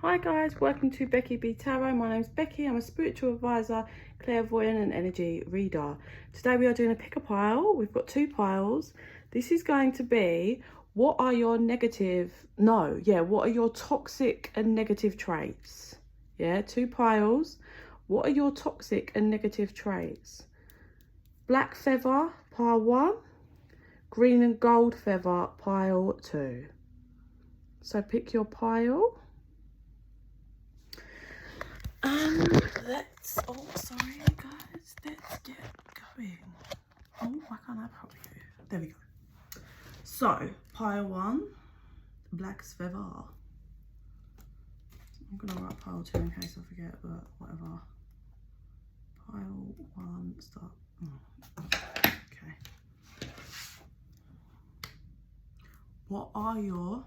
Hi guys, welcome to Becky B Tarot. My name's Becky. I'm a spiritual advisor, clairvoyant and energy reader. Today we are doing a pick a pile. We've got two piles. This is going to be what are your toxic and negative traits. Yeah, two piles. What are your toxic and negative traits? Black feather, pile 1. Green and gold feather, pile 2. So pick your pile. Let's get going. Oh, why can't I help you? There we go. So, pile 1, black feather. I'm gonna write pile 2 in case I forget, but whatever. Pile 1, start. Okay. What are your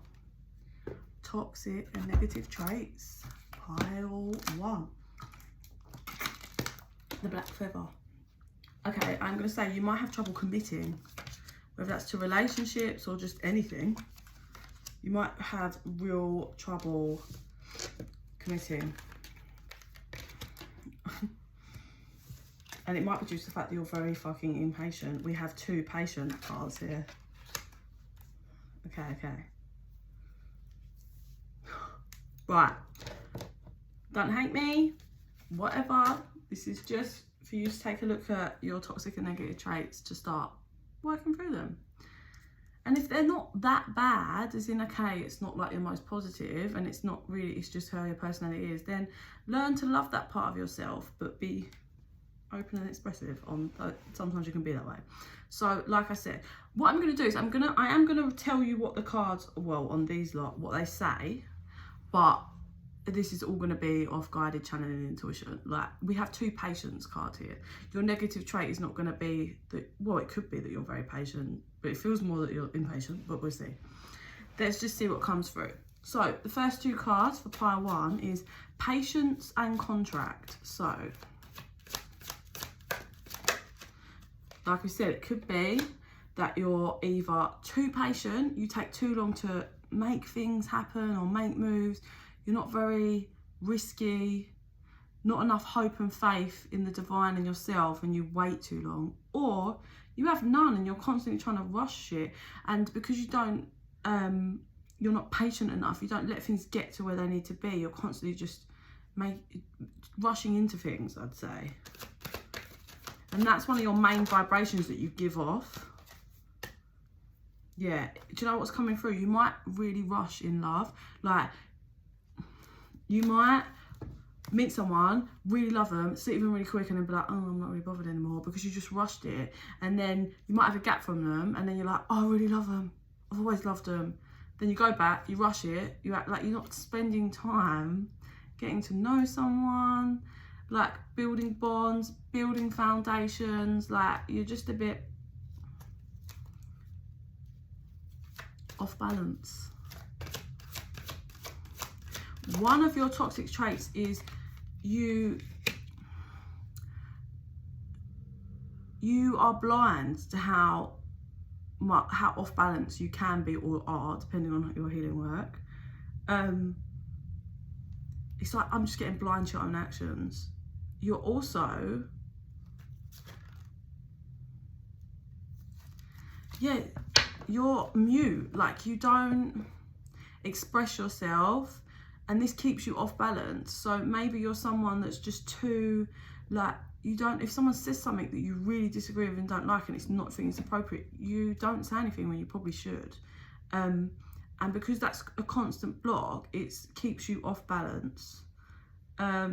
toxic and negative traits? Pile 1. The black feather. Okay, I'm going to say you might have trouble committing, whether that's to relationships or just anything. You might have real trouble committing. And it might be due to the fact that you're very fucking impatient. We have 2 patient cards here. Okay. Right. Don't hate me. Whatever. This is just for you to take a look at your toxic and negative traits to start working through them. And if they're not that bad, as in, okay, it's not like your most positive and it's not really, it's just how your personality is, then learn to love that part of yourself, but be open and expressive on, sometimes you can be that way. So like I said, what I'm going to do is I am going to tell you what the cards, well, on these lot, what they say, but this is all going to be off guided channeling and intuition. Like, we have 2 patience cards here. Your negative trait is not going to be that, well, it could be that you're very patient, but it feels more that you're impatient, but we'll see. Let's just see what comes through. So the first 2 cards for pile 1 is patience and contract. So like we said, it could be that you're either too patient, you take too long to make things happen or make moves, you're not very risky, not enough hope and faith in the divine and yourself, and you wait too long. Or you have none and you're constantly trying to rush shit, and because you don't, you're not patient enough, you don't let things get to where they need to be, you're constantly just rushing into things, I'd say. And that's one of your main vibrations that you give off. Yeah, do you know what's coming through? You might really rush in love. Like, you might meet someone, really love them, see them really quick, and then be like, oh, I'm not really bothered anymore, because you just rushed it. And then you might have a gap from them, and then you're like, oh, I really love them. I've always loved them. Then you go back, you rush it, you act like you're not spending time getting to know someone, like building bonds, building foundations. Like, you're just a bit off balance. One of your toxic traits is you are blind to how off balance you can be or are, depending on your healing work. It's like, I'm just getting blind to your own actions. You're also, you're mute, like you don't express yourself, and this keeps you off balance. So maybe you're someone that's just too, like, you don't, if someone says something that you really disagree with and don't like, and it's not think it's appropriate, you don't say anything when you probably should. And because that's a constant block, it keeps you off balance. Yeah,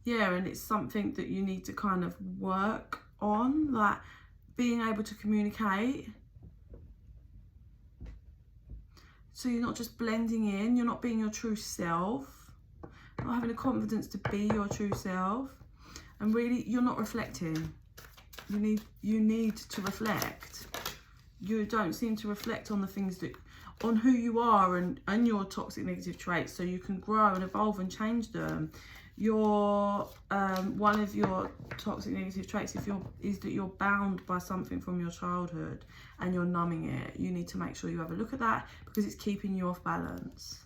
and it's something that you need to kind of work on, like being able to communicate. So you're not just blending in, you're not being your true self, not having the confidence to be your true self, and really you're not reflecting. You need to reflect. You don't seem to reflect on the things that, on who you are and your toxic negative traits, so you can grow and evolve and change them. Your one of your toxic negative traits is that you're bound by something from your childhood and you're numbing it. You need to make sure you have a look at that because it's keeping you off balance.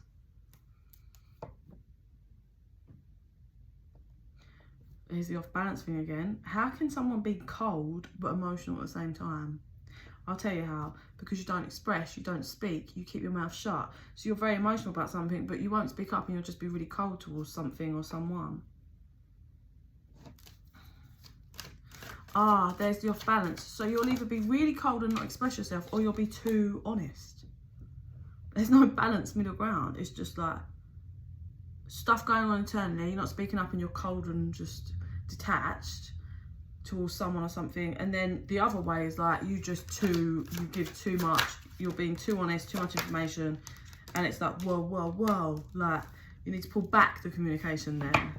Here's the off balance thing again. How can someone be cold but emotional at the same time? I'll tell you how. Because you don't express, you don't speak, you keep your mouth shut. So you're very emotional about something, but you won't speak up and you'll just be really cold towards something or someone. Ah, there's the off balance. So you'll either be really cold and not express yourself, or you'll be too honest. There's no balanced middle ground. It's just like stuff going on internally, you're not speaking up and you're cold and just detached towards someone or something. And then the other way is like you give too much, you're being too honest, too much information, and it's like whoa, like you need to pull back the communication there.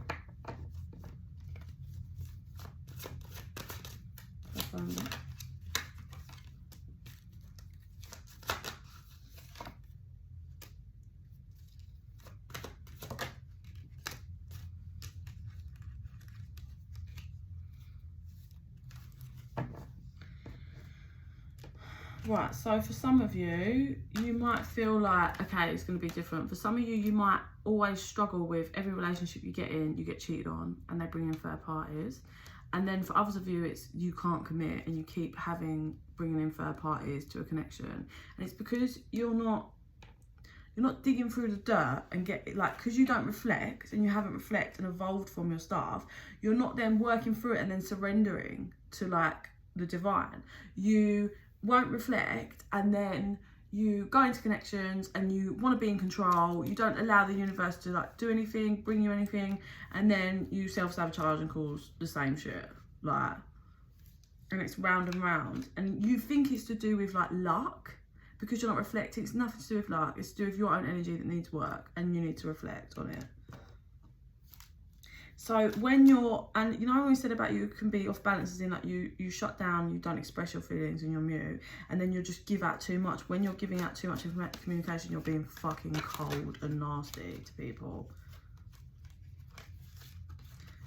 Right, so for some of you, you might feel like, okay, it's going to be different. For some of you, you might always struggle with every relationship you get in, you get cheated on and they bring in third parties. And then for others of you, it's you can't commit and you keep bringing in third parties to a connection. And it's because you're not digging through the dirt and because you don't reflect and you haven't reflected and evolved from your stuff, you're not then working through it and then surrendering to like the divine. You won't reflect and then you go into connections and you want to be in control. You don't allow the universe to like do anything, bring you anything, and then you self-sabotage and cause the same shit, like, and it's round and round. And you think it's to do with like luck because you're not reflecting. It's nothing to do with luck. It's to do with your own energy that needs work and you need to reflect on it. So when and you know, I always said about you can be off balance as in like you shut down, you don't express your feelings and you're mute, and then you just give out too much. When you're giving out too much communication, you're being fucking cold and nasty to people.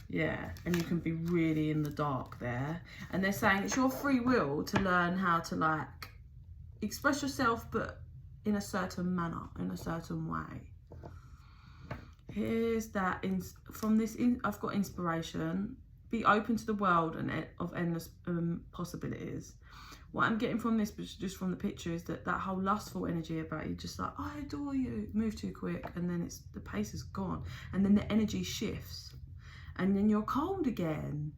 Yeah, and you can be really in the dark there. And they're saying it's your free will to learn how to like express yourself, but in a certain manner, in a certain way. Here's that I've got inspiration. Be open to the world and of endless possibilities. What I'm getting from this, just from the picture, is that whole lustful energy about you, just like, I adore you, move too quick, and then the pace is gone, and then the energy shifts, and then you're cold again,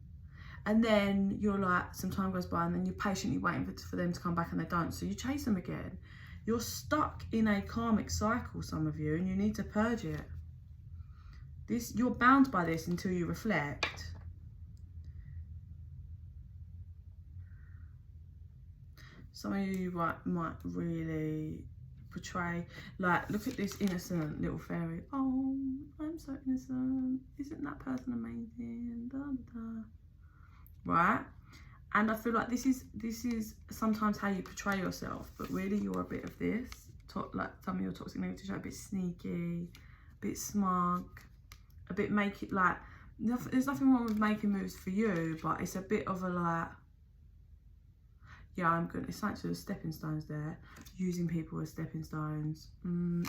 and then you're like, some time goes by, and then you're patiently waiting for them to come back, and they don't, so you chase them again. You're stuck in a karmic cycle, some of you, and you need to purge it. You're bound by this until you reflect. Some of you might really portray, like, look at this innocent little fairy. Oh, I'm so innocent. Isn't that person amazing? Da, da, da. Right? And I feel like this is sometimes how you portray yourself, but really you're a bit of this. Like some of your toxic negative, a bit sneaky, a bit smug. A bit there's nothing wrong with making moves for you, but it's a bit of a like, yeah, I'm good. It's like to the stepping stones there, using people as stepping stones.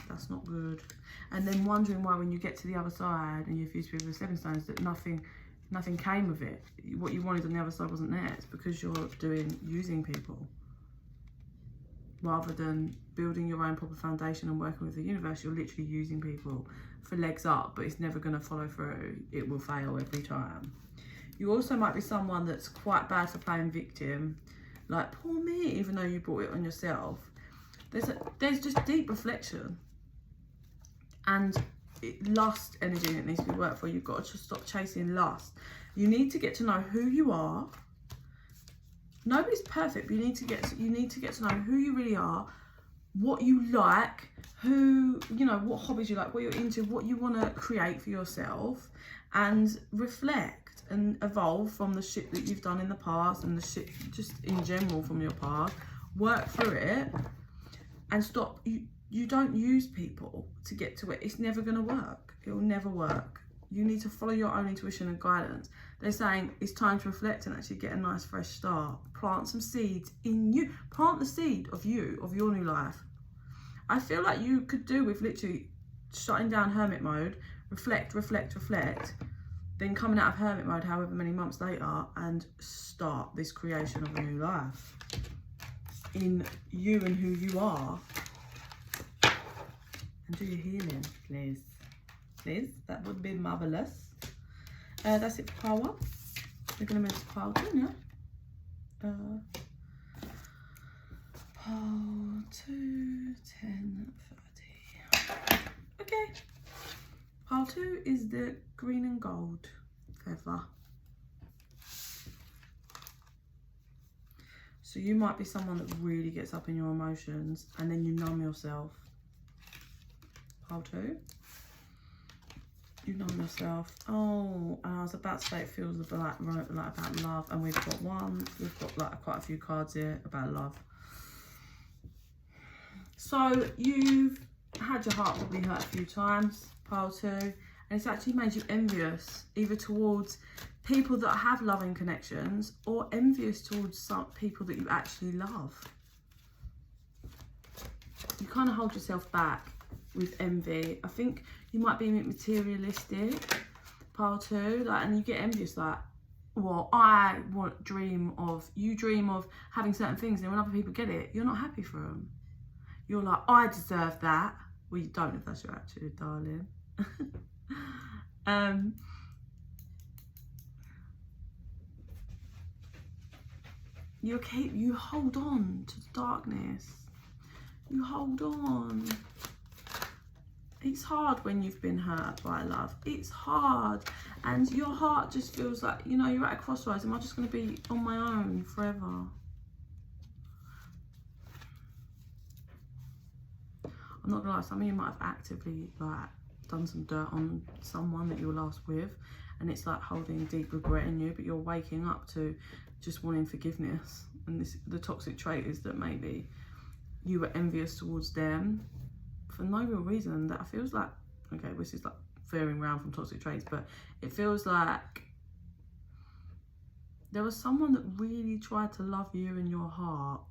That's not good. And then wondering why when you get to the other side and you've used people as stepping stones that nothing came of it. What you wanted on the other side wasn't there. It's because you're using people rather than building your own proper foundation and working with the universe. You're literally using people for legs up, but it's never going to follow through. It will fail every time. You also might be someone that's quite bad for playing victim, like poor me, even though you brought it on yourself. There's just deep reflection and lust energy that needs to be worked for. You've got to just stop chasing lust. You need to get to know who you are. Nobody's perfect, but you need to get to know who you really are, what you like, what hobbies you like, what you're into, what you want to create for yourself, and reflect and evolve from the shit that you've done in the past and the shit just in general from your past. Work through it and stop. You don't use people to get to it. It's never going to work. It will never work. You need to follow your own intuition and guidance. They're saying it's time to reflect and actually get a nice fresh start. Plant some seeds in you. Plant the seed of you, of your new life. I feel like you could do with literally shutting down hermit mode, reflect, then coming out of hermit mode however many months later and start this creation of a new life in you and who you are. And do your healing, please. Please, that would be marvelous. That's it for pile 1. We're going to move to pile 2 now. Pile 2, 10, 30. Okay. Pile 2 is the green and gold feather. So you might be someone that really gets up in your emotions and then you numb yourself. Pile 2. You numb yourself. Oh, and I was about to say it feels like about love, and we've got like quite a few cards here about love. So you've had your heart probably hurt a few times, pile 2, and it's actually made you envious, either towards people that have loving connections or envious towards some people that you actually love. You kind of hold yourself back with envy. I think you might be a bit materialistic, pile 2, like, and you get envious, like, well, you dream of having certain things, and when other people get it, you're not happy for them. You're like, I deserve that. Well, you don't if that's your attitude, darling. You hold on to the darkness. You hold on. It's hard when you've been hurt by love. It's hard. And your heart just feels like, you know, you're at a crossroads. Am I just going to be on my own forever? I'm not going to lie, some of you might have actively, like, done some dirt on someone that you were last with. And it's like holding deep regret in you, but you're waking up to just wanting forgiveness. And the toxic trait is that maybe you were envious towards them for no real reason. That feels like, okay, this is like veering around from toxic traits, but it feels like there was someone that really tried to love you in your heart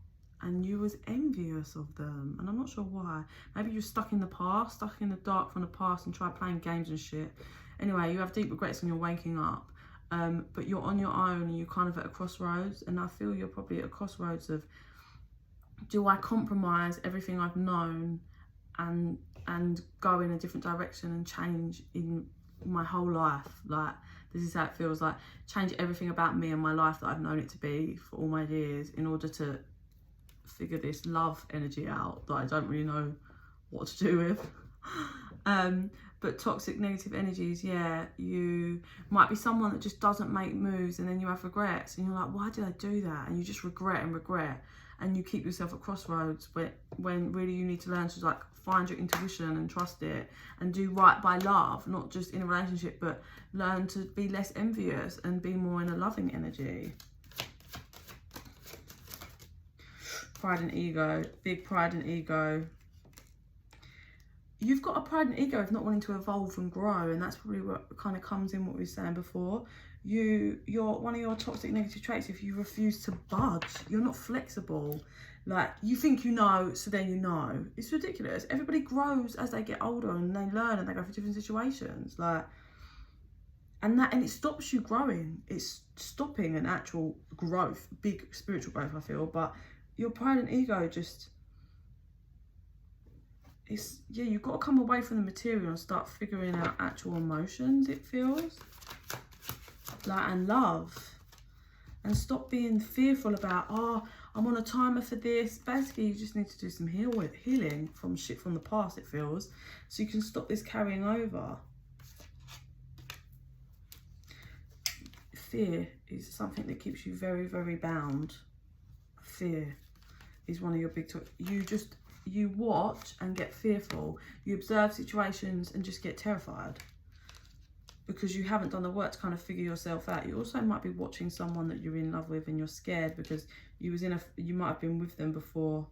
and you was envious of them, and I'm not sure why. Maybe you're stuck in the past, stuck in the dark from the past, and try playing games and shit. Anyway, you have deep regrets when you're waking up, but you're on your own and you're kind of at a crossroads, and I feel you're probably at a crossroads of, do I compromise everything I've known and go in a different direction and change in my whole life? Like, this is how it feels, like change everything about me and my life that I've known it to be for all my years in order to figure this love energy out that I don't really know what to do with. But toxic negative energies, yeah, you might be someone that just doesn't make moves, and then you have regrets and you're like, why did I do that? And you just regret and you keep yourself at crossroads when really you need to learn to, like, find your intuition and trust it and do right by love, not just in a relationship, but learn to be less envious and be more in a loving energy. Pride and ego, big pride and ego. You've got a pride and ego of not wanting to evolve and grow, and that's probably what kind of comes in what we were saying before. You're one of your toxic negative traits, if you refuse to budge, you're not flexible. Like, you think you know, so then you know. It's ridiculous. Everybody grows as they get older and they learn and they go through different situations. Like, and it stops you growing. It's stopping an actual growth, big spiritual growth, I feel. But your pride and ego just, it's, yeah, you've got to come away from the material and start figuring out actual emotions, it feels like, and love, and stop being fearful about, oh, I'm on a timer for this. Basically, you just need to do some healing from shit from the past, it feels, so you can stop this carrying over. Fear is something that keeps you very, very bound. Fear is one of your big you watch and get fearful. You observe situations and just get terrified because you haven't done the work to kind of figure yourself out. You also might be watching someone that you're in love with and you're scared because you might have been with them before.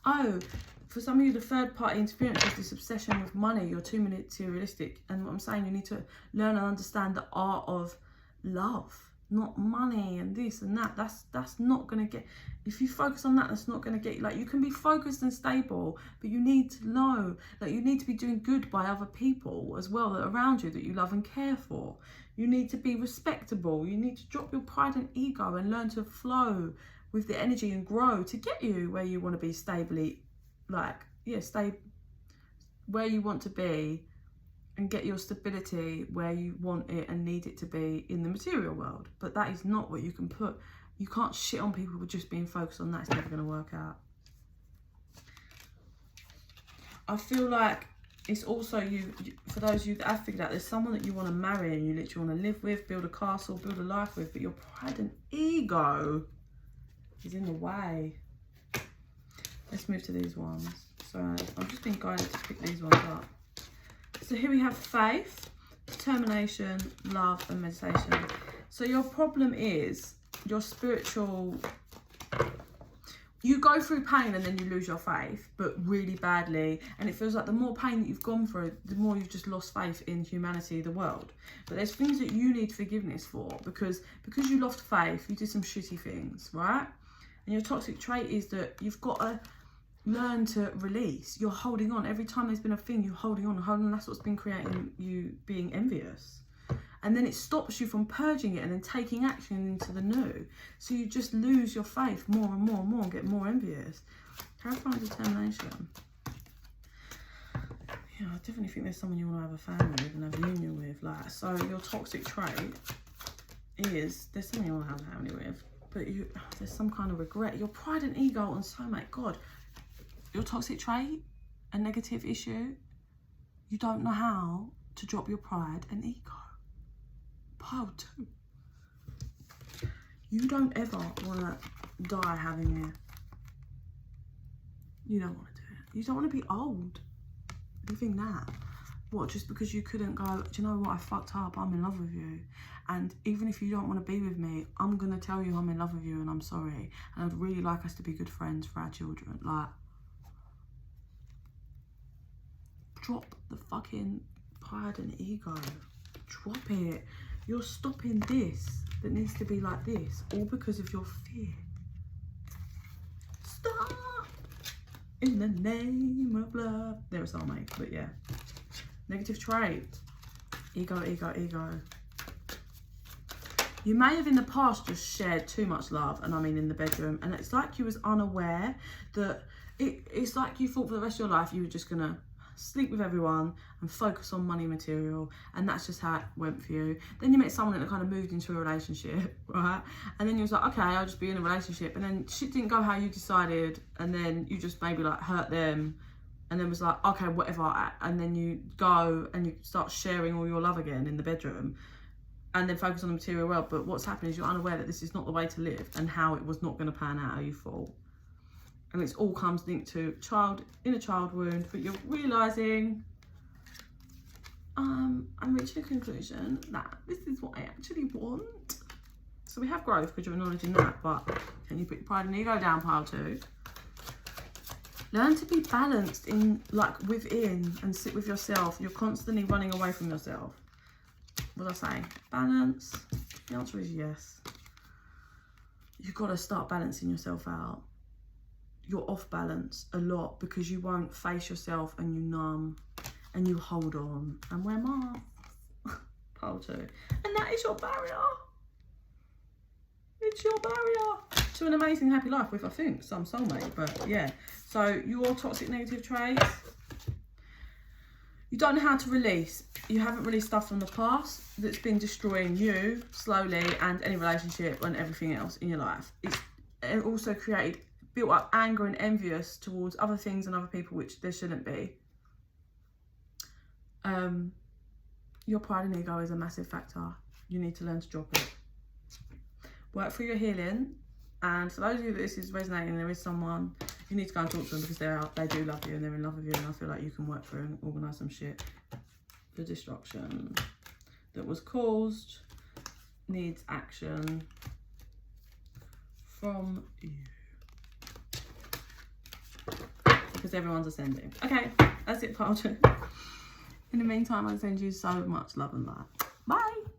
Oh, for some of you, the third party interference is this obsession with money. You're too materialistic. And what I'm saying, you need to learn and understand the art of love, not money and this and that. That's not going to get, if you focus on that, that's not going to get you. Like, you can be focused and stable, but you need to know that you need to be doing good by other people as well that are around you, that you love and care for. You need to be respectable. You need to drop your pride and ego and learn to flow with the energy and grow to get you where you want to be stably, like, yeah, stay where you want to be and get your stability where you want it and need it to be in the material world. But that is not what you can put. You can't shit on people for just being focused on that. It's never going to work out. I feel like it's also you, for those of you that have figured out, there's someone that you want to marry and you literally want to live with, build a castle, build a life with, but your pride and ego is in the way. Let's move to these ones. So I'm just being guided to pick these ones up. So here we have faith, determination, love, and meditation. So your problem is your spiritual, you go through pain and then you lose your faith, but really badly. And it feels like the more pain that you've gone through, the more you've just lost faith in humanity, the world. But there's things that you need forgiveness for because you lost faith, you did some shitty things, right? And your toxic trait is that you've got to learn to release. You're holding on. Every time there's been a thing, you're holding on and holding on. That's what's been creating you being envious. And then it stops you from purging it and then taking action into the new. So you just lose your faith more and more and more and get more envious. Clarifying determination. Yeah, I definitely think there's someone you want to have a family with and have a union with. Like, so your toxic trait is, there's someone you want to have a family with, but there's some kind of regret. Your pride and ego and soulmate, God, your toxic trait, a negative issue, you don't know how to drop your pride and ego. Pile 2. You don't ever want to die having it. You don't want to do it. You don't want to be old. You think that? What, just because you couldn't go, do you know what, I fucked up, I'm in love with you. And even if you don't want to be with me, I'm going to tell you I'm in love with you and I'm sorry. And I'd really like us to be good friends for our children. Like, drop the fucking pride and ego. Drop it. You're stopping this that needs to be like this, all because of your fear. Stop! In the name of love. They're a soulmate, but yeah. Negative trait. Ego, ego, ego. You may have in the past just shared too much love, and I mean in the bedroom, and it's like you was unaware that it's like you thought for the rest of your life you were just gonna sleep with everyone and focus on money material, and that's just how it went for you. Then you met someone that kind of moved into a relationship, right? And then you was like, okay, I'll just be in a relationship, and then shit didn't go how you decided, and then you just maybe like hurt them, and then was like, okay, whatever, and then you go and you start sharing all your love again in the bedroom and then focus on the material world. But what's happening is you're unaware that this is not the way to live and how it was not going to pan out how you thought. And it's all comes linked to inner child wound, but you're realising, I'm reaching a conclusion that this is what I actually want. So we have growth because you're acknowledging that, but can you put your pride and ego down, pile 2? Learn to be balanced in, like, within and sit with yourself. You're constantly running away from yourself. What did I say? Balance. The answer is yes. You've got to start balancing yourself out. You're off balance a lot because you won't face yourself and you numb and you hold on and wear masks. Pile 2. And that is your barrier. It's your barrier to an amazing happy life with, I think, some soulmate. But yeah, so your toxic negative traits, you don't know how to release. You haven't released stuff from the past that's been destroying you slowly and any relationship and everything else in your life. It also built up anger and envious towards other things and other people, which there shouldn't be. Your pride and ego is a massive factor. You need to learn to drop it. Work through your healing. And for those of you that this is resonating, there is someone, you need to go and talk to them because they do love you and they're in love with you, and I feel like you can work through and organise some shit. The destruction that was caused needs action from you. because everyone's ascending. Okay, that's it, pile 2. In the meantime, I send you so much love and light. Bye.